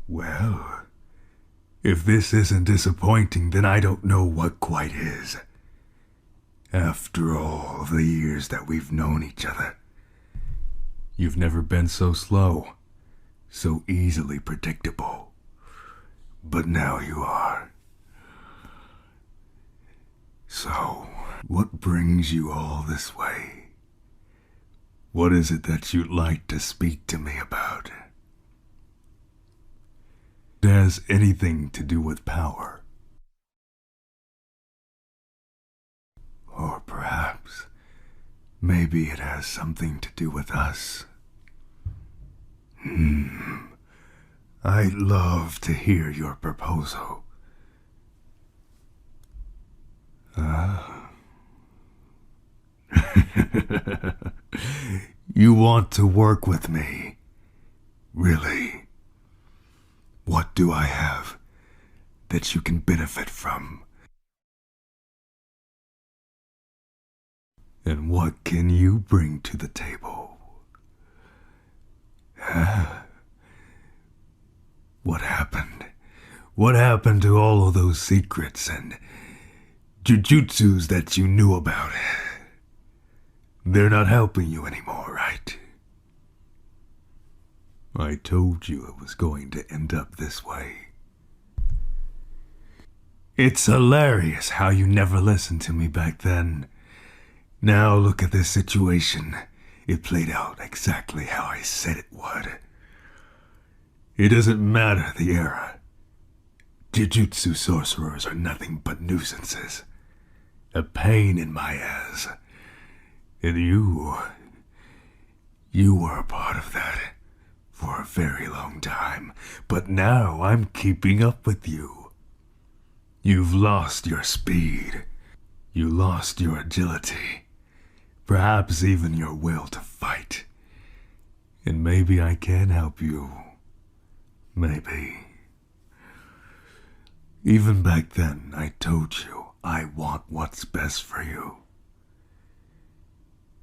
Well, if this isn't disappointing, then I don't know what quite is. After all the years that we've known each other, you've never been so slow, so easily predictable. But now you are. So, what brings you all this way? What is it that you'd like to speak to me about? It has anything to do with power. Or perhaps, maybe it has something to do with us. I'd love to hear your proposal. You want to work with me? Really? What do I have that you can benefit from? And what can you bring to the table? What happened? What happened to all of those secrets and jujutsus that you knew about? They're not helping you anymore, right? I told you it was going to end up this way. It's hilarious how you never listened to me back then. Now look at this situation. It played out exactly how I said it would. It doesn't matter the era. Jujutsu sorcerers are nothing but nuisances. A pain in my ass. And you were a part of that for a very long time. But now I'm keeping up with you. You've lost your speed. You lost your agility. Perhaps even your will to fight. And maybe I can help you. Maybe. Even back then, I told you I want what's best for you.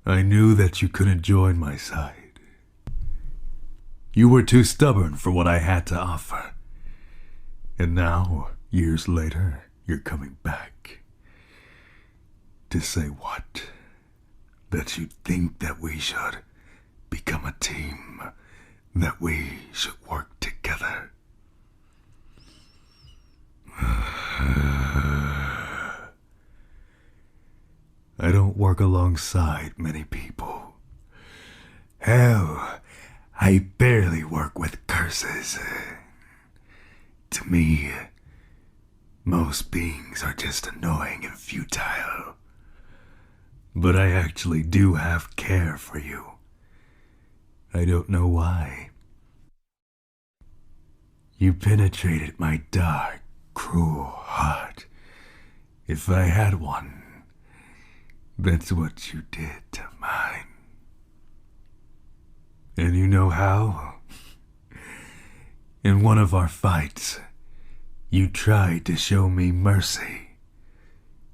I knew that you couldn't join my side. You were too stubborn for what I had to offer. And now, years later, you're coming back. To say what? That you think that we should become a team, that we should work together. I don't work alongside many people. Hell, I barely work with curses. To me, most beings are just annoying and futile. But I actually do have care for you. I don't know why. You penetrated my dark, cruel heart. If I had one, that's what you did to mine. And you know how? In one of our fights, you tried to show me mercy.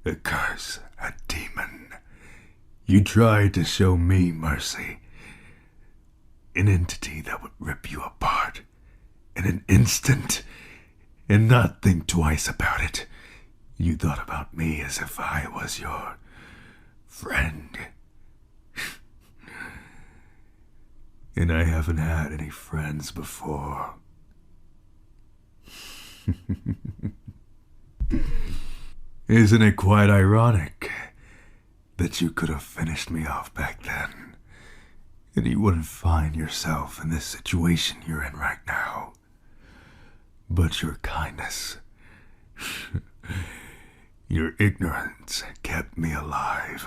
A curse, a demon. You tried to show me mercy. An entity that would rip you apart in an instant and not think twice about it. You thought about me as if I was your friend. And I haven't had any friends before. Isn't it quite ironic that you could have finished me off back then, and you wouldn't find yourself in this situation you're in right now? But your kindness, your ignorance kept me alive.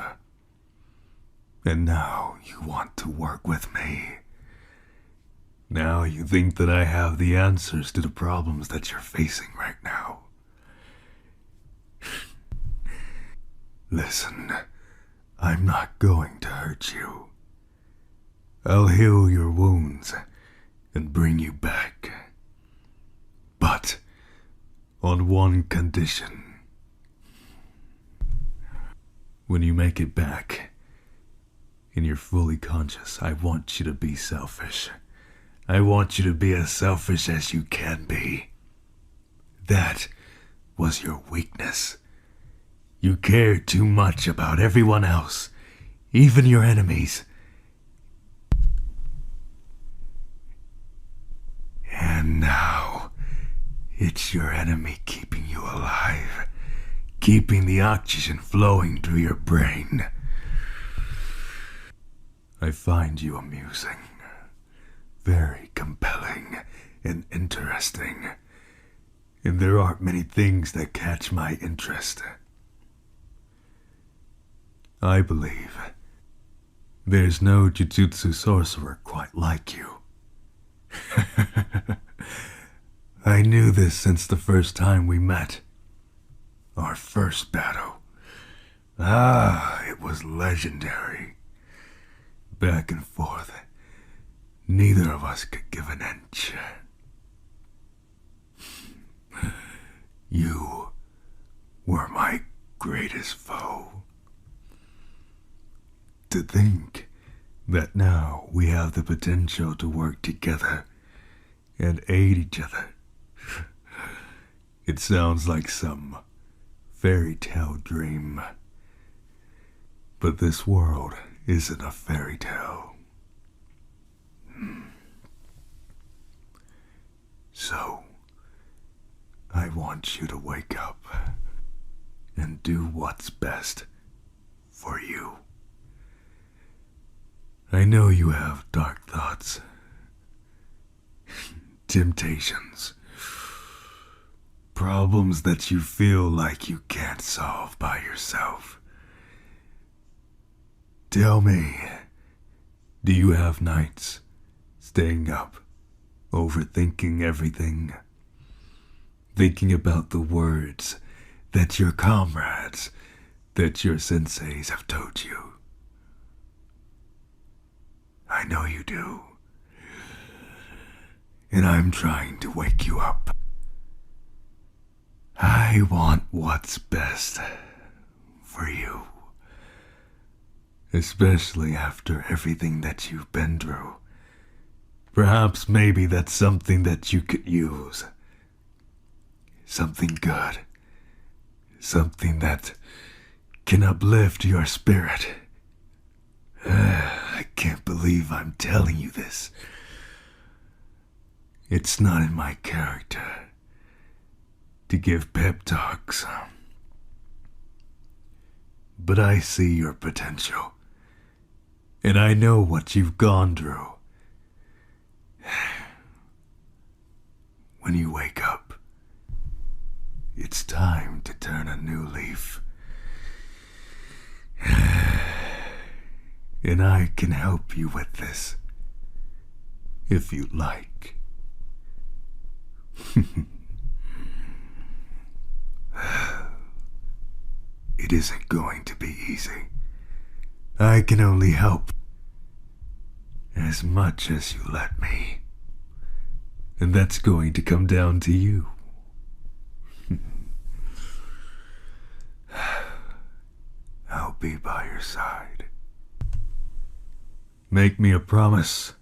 And now you want to work with me. Now you think that I have the answers to the problems that you're facing right now. Listen, I'm not going to hurt you. I'll heal your wounds and bring you back. But on one condition. When you make it back, and you're fully conscious, I want you to be selfish. I want you to be as selfish as you can be. That was your weakness. You cared too much about everyone else, even your enemies. And now, it's your enemy keeping you alive, keeping the oxygen flowing through your brain. I find you amusing, very compelling and interesting, and there aren't many things that catch my interest. I believe there's no jujutsu sorcerer quite like you. I knew this since the first time we met. Our first battle. It was legendary. Back and forth. Neither of us could give an inch. You were my greatest foe. To think that now we have the potential to work together and aid each other. It sounds like some fairy tale dream. But this world isn't a fairy tale. So, I want you to wake up and do what's best for you. I know you have dark thoughts, temptations, problems that you feel like you can't solve by yourself. Tell me, do you have nights staying up, overthinking everything, thinking about the words that your comrades, that your senseis have told you? I know you do. And I'm trying to wake you up. I want what's best for you. Especially after everything that you've been through. Perhaps maybe that's something that you could use. Something good. Something that can uplift your spirit. I can't believe I'm telling you this. It's not in my character to give pep talks. But I see your potential. And I know what you've gone through. When you wake up, it's time to turn a new leaf. And I can help you with this, if you'd like. It isn't going to be easy. I can only help as much as you let me. And that's going to come down to you. I'll be by your side. Make me a promise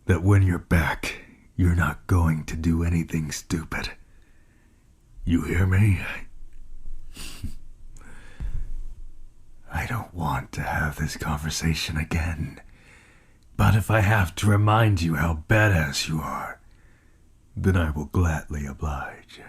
that when you're back, you're not going to do anything stupid. You hear me? I don't want to have this conversation again, but if I have to remind you how badass you are, then I will gladly oblige.